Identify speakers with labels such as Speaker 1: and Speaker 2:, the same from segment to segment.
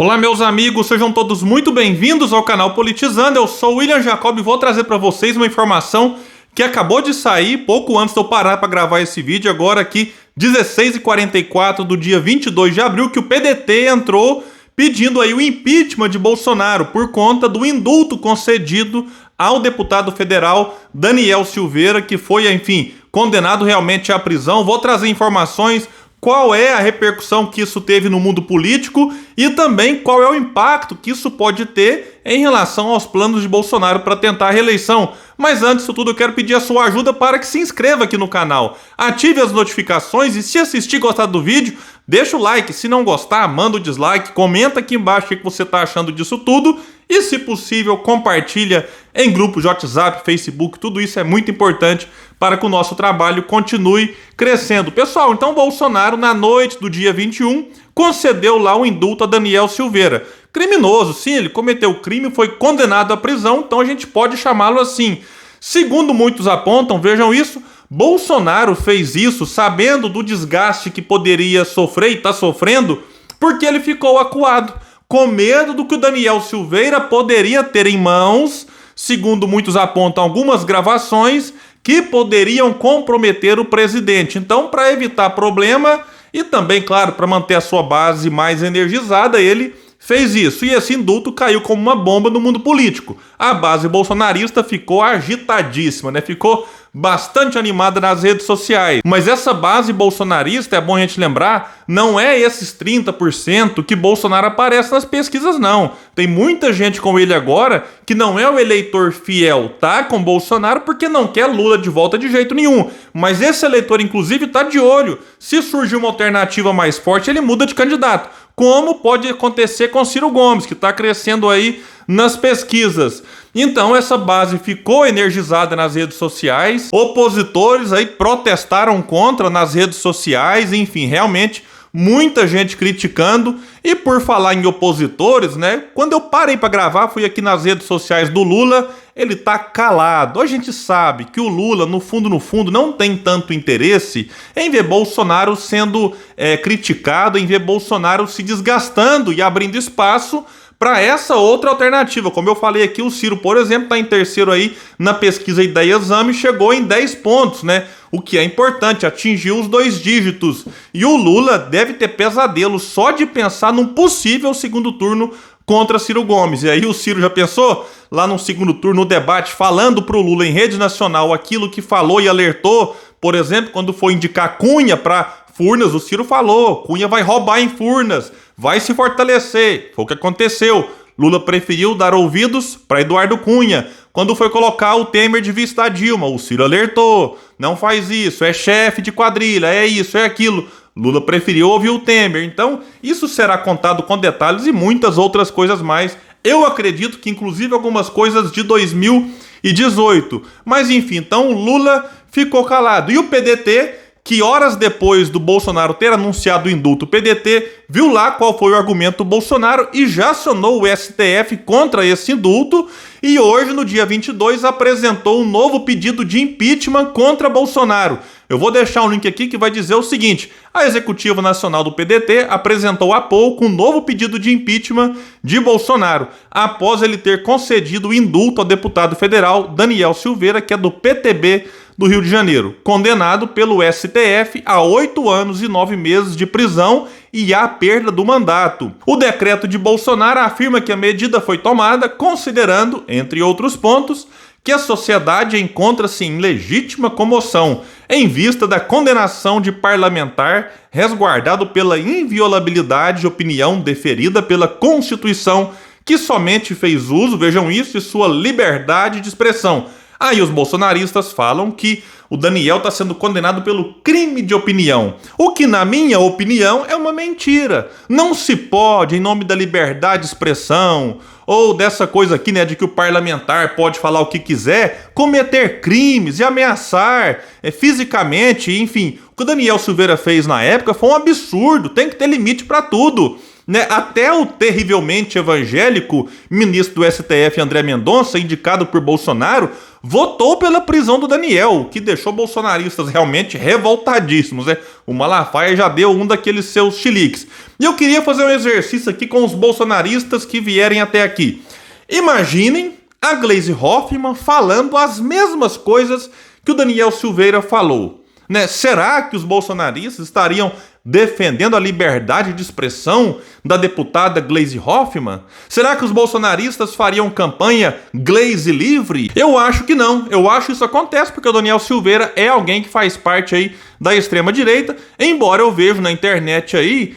Speaker 1: Olá, meus amigos, sejam todos muito bem-vindos ao canal Politizando. Eu sou o William Jacob e vou trazer para vocês uma informação que acabou de sair pouco antes de eu parar para gravar esse vídeo, agora aqui 16h44 do dia 22 de abril, que o PDT entrou pedindo aí o impeachment de Bolsonaro por conta do indulto concedido ao deputado federal Daniel Silveira, que foi, enfim, condenado realmente à prisão. Vou trazer informações. Qual é a repercussão que isso teve no mundo político e também qual é o impacto que isso pode ter em relação aos planos de Bolsonaro para tentar a reeleição. Mas antes de tudo, eu quero pedir a sua ajuda para que se inscreva aqui no canal, ative as notificações e, se assistir e gostar do vídeo, deixa o like. Se não gostar, manda o dislike, comenta aqui embaixo o que você está achando disso tudo e, se possível, compartilha em grupos de WhatsApp, Facebook. Tudo isso é muito importante para que o nosso trabalho continue crescendo. Pessoal, então Bolsonaro, na noite do dia 21, concedeu lá o indulto a Daniel Silveira. Criminoso, sim, ele cometeu crime, foi condenado à prisão, então a gente pode chamá-lo assim. Segundo muitos apontam, vejam isso, Bolsonaro fez isso sabendo do desgaste que poderia sofrer e está sofrendo, porque ele ficou acuado, com medo do que o Daniel Silveira poderia ter em mãos, segundo muitos apontam algumas gravações, que poderiam comprometer o presidente. Então, para evitar problema e também, claro, para manter a sua base mais energizada, ele fez isso. E esse indulto caiu como uma bomba no mundo político. A base bolsonarista ficou agitadíssima, né? Ficou bastante animada nas redes sociais. Mas essa base bolsonarista, é bom a gente lembrar, não é esses 30% que Bolsonaro aparece nas pesquisas, não. Tem muita gente com ele agora que não é o eleitor fiel, tá com Bolsonaro porque não quer Lula de volta de jeito nenhum. Mas esse eleitor, inclusive, tá de olho. Se surgir uma alternativa mais forte, ele muda de candidato. Como pode acontecer com Ciro Gomes, que está crescendo aí nas pesquisas. Então essa base ficou energizada nas redes sociais, opositores aí protestaram contra nas redes sociais, enfim, realmente muita gente criticando. E por falar em opositores, né, quando eu parei para gravar, fui aqui nas redes sociais do Lula, ele tá calado. A gente sabe que o Lula, no fundo, não tem tanto interesse em ver Bolsonaro sendo criticado, em ver Bolsonaro se desgastando e abrindo espaço para essa outra alternativa. Como eu falei aqui, o Ciro, por exemplo, está em terceiro aí na pesquisa Ideia Exame, chegou em 10 pontos, né? O que é importante, atingiu os 2 dígitos. E o Lula deve ter pesadelo só de pensar num possível segundo turno contra Ciro Gomes. E aí o Ciro já pensou lá no segundo turno, no debate, falando pro Lula em rede nacional aquilo que falou e alertou, por exemplo, quando foi indicar Cunha para Furnas, o Ciro falou, Cunha vai roubar em Furnas, vai se fortalecer. Foi o que aconteceu. Lula preferiu dar ouvidos para Eduardo Cunha. Quando foi colocar o Temer de vice da Dilma, o Ciro alertou, não faz isso, é chefe de quadrilha, é isso, é aquilo. Lula preferiu ouvir o Temer. Então, isso será contado com detalhes e muitas outras coisas mais. Eu acredito que, inclusive, algumas coisas de 2018. Mas, enfim, então o Lula ficou calado. E o PDT, que horas depois do Bolsonaro ter anunciado o indulto, o PDT viu lá qual foi o argumento do Bolsonaro e já acionou o STF contra esse indulto e hoje, no dia 22, apresentou um novo pedido de impeachment contra Bolsonaro. Eu vou deixar um link aqui que vai dizer o seguinte: a Executiva Nacional do PDT apresentou há pouco um novo pedido de impeachment de Bolsonaro, após ele ter concedido o indulto ao deputado federal Daniel Silveira, que é do PTB do Rio de Janeiro, condenado pelo STF a 8 anos e 9 meses de prisão e a perda do mandato. O decreto de Bolsonaro afirma que a medida foi tomada considerando, entre outros pontos, que a sociedade encontra-se em legítima comoção em vista da condenação de parlamentar resguardado pela inviolabilidade de opinião deferida pela Constituição, que somente fez uso, vejam isso, de sua liberdade de expressão. Aí os bolsonaristas falam que o Daniel está sendo condenado pelo crime de opinião, o que, na minha opinião, é uma mentira. Não se pode, em nome da liberdade de expressão, ou dessa coisa aqui, né, de que o parlamentar pode falar o que quiser, cometer crimes e ameaçar fisicamente, enfim. O que o Daniel Silveira fez na época foi um absurdo, tem que ter limite para tudo. né? Até o terrivelmente evangélico ministro do STF, André Mendonça, indicado por Bolsonaro, votou pela prisão do Daniel, o que deixou bolsonaristas realmente revoltadíssimos, né? O Malafaia já deu um daqueles seus chiliques. E eu queria fazer um exercício aqui com os bolsonaristas que vierem até aqui. Imaginem a Gleisi Hoffmann falando as mesmas coisas que o Daniel Silveira falou, né? Será que os bolsonaristas estariam defendendo a liberdade de expressão da deputada Gleisi Hoffmann? Será que os bolsonaristas fariam campanha Gleisi livre? Eu acho que não. Eu acho que isso acontece porque o Daniel Silveira é alguém que faz parte aí da extrema-direita, embora eu vejo na internet aí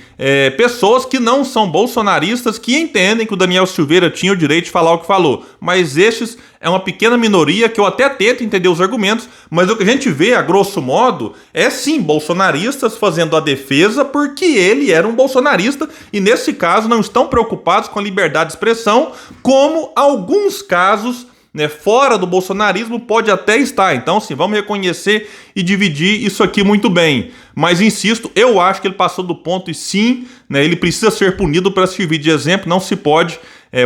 Speaker 1: pessoas que não são bolsonaristas que entendem que o Daniel Silveira tinha o direito de falar o que falou, mas estes é uma pequena minoria que eu até tento entender os argumentos, mas o que a gente vê, a grosso modo, é sim bolsonaristas fazendo a defesa porque ele era um bolsonarista e nesse caso não estão preocupados com a liberdade de expressão, como alguns casos, né, fora do bolsonarismo pode até estar. Então, sim, vamos reconhecer e dividir isso aqui muito bem. Mas, insisto, eu acho que ele passou do ponto e sim, né, ele precisa ser punido para servir de exemplo, não se pode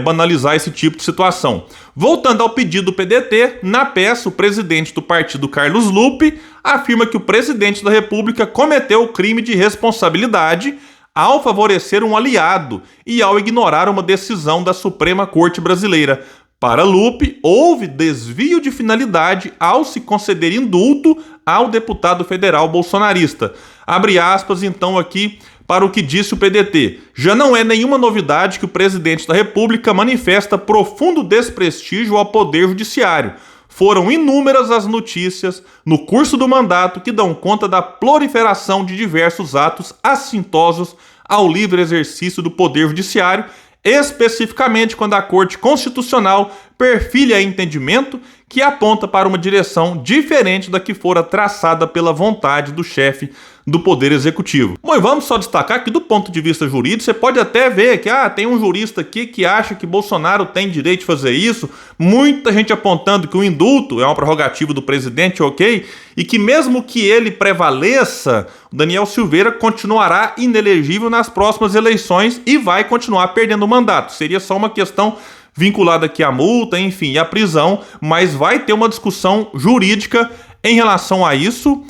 Speaker 1: banalizar esse tipo de situação. Voltando ao pedido do PDT, na peça, o presidente do partido, Carlos Lupe, afirma que o presidente da República cometeu o crime de responsabilidade ao favorecer um aliado e ao ignorar uma decisão da Suprema Corte Brasileira. Para Lupe, houve desvio de finalidade ao se conceder indulto ao deputado federal bolsonarista. Abre aspas, então, aqui para o que disse o PDT. Já não é nenhuma novidade que o presidente da República manifesta profundo desprestígio ao Poder Judiciário. Foram inúmeras as notícias no curso do mandato que dão conta da proliferação de diversos atos assintosos ao livre exercício do Poder Judiciário, especificamente quando a Corte Constitucional perfilha entendimento que aponta para uma direção diferente da que fora traçada pela vontade do chefe do Poder Executivo. Bom, e vamos só destacar que do ponto de vista jurídico, você pode até ver que tem um jurista aqui que acha que Bolsonaro tem direito de fazer isso, muita gente apontando que o indulto é uma prerrogativa do presidente, ok, e que mesmo que ele prevaleça, o Daniel Silveira continuará inelegível nas próximas eleições e vai continuar perdendo o mandato. Seria só uma questão vinculada aqui à multa, enfim, à prisão, mas vai ter uma discussão jurídica em relação a isso.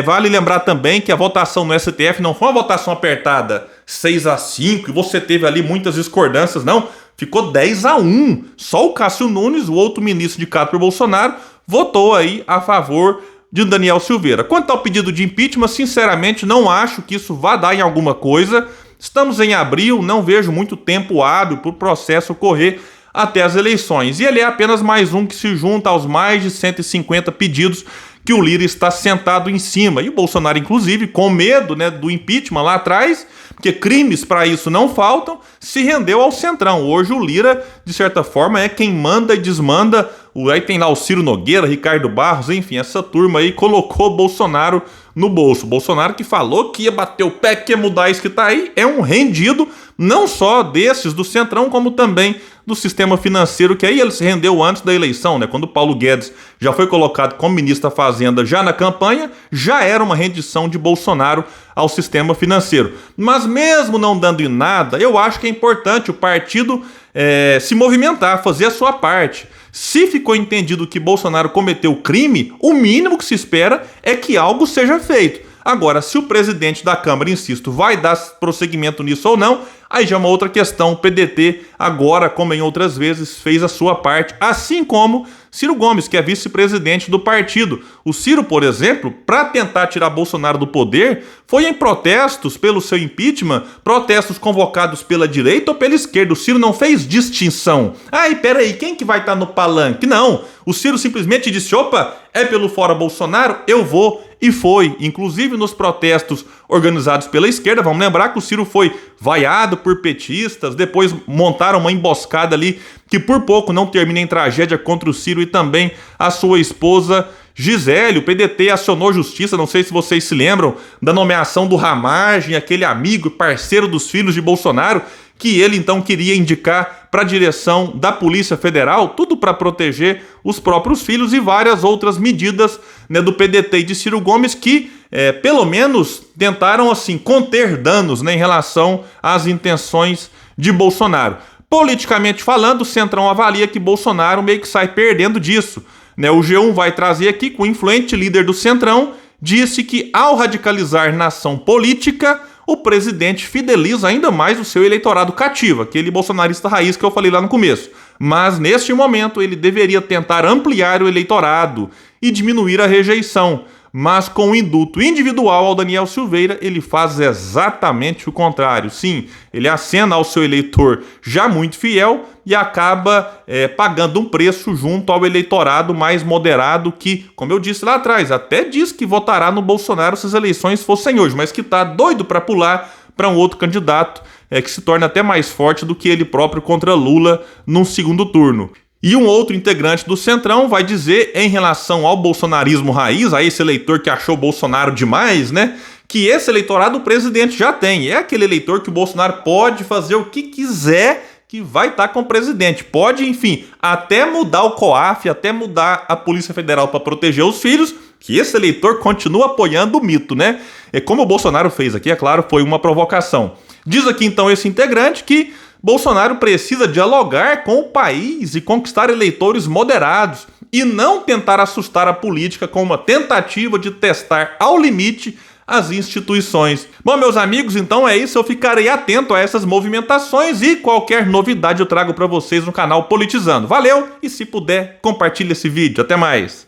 Speaker 1: Vale lembrar também que a votação no STF não foi uma votação apertada 6-5 e você teve ali muitas discordâncias, não. Ficou 10-1. Só o Cássio Nunes, o outro ministro indicado por Bolsonaro, votou aí a favor de Daniel Silveira. Quanto ao pedido de impeachment, sinceramente não acho que isso vá dar em alguma coisa. Estamos em abril, não vejo muito tempo hábil para o processo ocorrer até as eleições. E ele é apenas mais um que se junta aos mais de 150 pedidos que o Lira está sentado em cima. E o Bolsonaro, inclusive, com medo, né, do impeachment lá atrás, porque crimes para isso não faltam, se rendeu ao Centrão. Hoje o Lira, de certa forma, é quem manda e desmanda. Aí tem lá o Ciro Nogueira, Ricardo Barros, enfim, essa turma aí colocou Bolsonaro no bolso. Bolsonaro que falou que ia bater o pé, que ia mudar isso que tá aí, é um rendido, não só desses do Centrão, como também do sistema financeiro, que aí ele se rendeu antes da eleição, né? Quando o Paulo Guedes já foi colocado como ministro da Fazenda já na campanha, já era uma rendição de Bolsonaro ao sistema financeiro. Mas mesmo não dando em nada, eu acho que é importante o partido se movimentar, fazer a sua parte. Se ficou entendido que Bolsonaro cometeu crime, o mínimo que se espera é que algo seja feito. Agora, se o presidente da Câmara, insisto, vai dar prosseguimento nisso ou não, aí já é uma outra questão. O PDT, agora, como em outras vezes, fez a sua parte, assim como Ciro Gomes, que é vice-presidente do partido. O Ciro, por exemplo, para tentar tirar Bolsonaro do poder, foi em protestos pelo seu impeachment, protestos convocados pela direita ou pela esquerda. O Ciro não fez distinção. E peraí, quem que vai estar no palanque? Não, o Ciro simplesmente disse, opa, é pelo fora Bolsonaro, eu vou. E foi, inclusive nos protestos organizados pela esquerda. Vamos lembrar que o Ciro foi vaiado por petistas, depois montaram uma emboscada ali que por pouco não termina em tragédia contra o Ciro e também a sua esposa Gisele. O PDT acionou justiça, não sei se vocês se lembram, da nomeação do Ramagem, aquele amigo e parceiro dos filhos de Bolsonaro, que ele então queria indicar para a direção da Polícia Federal, tudo para proteger os próprios filhos e várias outras medidas, né, do PDT e de Ciro Gomes que pelo menos tentaram assim conter danos, né, em relação às intenções de Bolsonaro. Politicamente falando, o Centrão avalia que Bolsonaro meio que sai perdendo disso, né? O G1 vai trazer aqui que o influente líder do Centrão disse que, ao radicalizar na ação política, o presidente fideliza ainda mais o seu eleitorado cativo, aquele bolsonarista raiz que eu falei lá no começo. Mas, neste momento, ele deveria tentar ampliar o eleitorado e diminuir a rejeição. Mas, com o indulto individual ao Daniel Silveira, ele faz exatamente o contrário. Sim, ele acena ao seu eleitor já muito fiel e acaba pagando um preço junto ao eleitorado mais moderado que, como eu disse lá atrás, até diz que votará no Bolsonaro se as eleições fossem hoje, mas que está doido para pular para um outro candidato que se torna até mais forte do que ele próprio contra Lula num segundo turno. E um outro integrante do Centrão vai dizer, em relação ao bolsonarismo raiz, a esse eleitor que achou Bolsonaro demais, né, que esse eleitorado o presidente já tem. É aquele eleitor que o Bolsonaro pode fazer o que quiser, que vai estar com o presidente. Pode, enfim, até mudar o COAF, até mudar a Polícia Federal para proteger os filhos, que esse eleitor continua apoiando o mito, né? É como o Bolsonaro fez aqui, é claro, foi uma provocação. Diz aqui então esse integrante que Bolsonaro precisa dialogar com o país e conquistar eleitores moderados e não tentar assustar a política com uma tentativa de testar ao limite as instituições. Bom, meus amigos, então é isso. Eu ficarei atento a essas movimentações e qualquer novidade eu trago para vocês no canal Politizando. Valeu! E se puder, compartilhe esse vídeo. Até mais!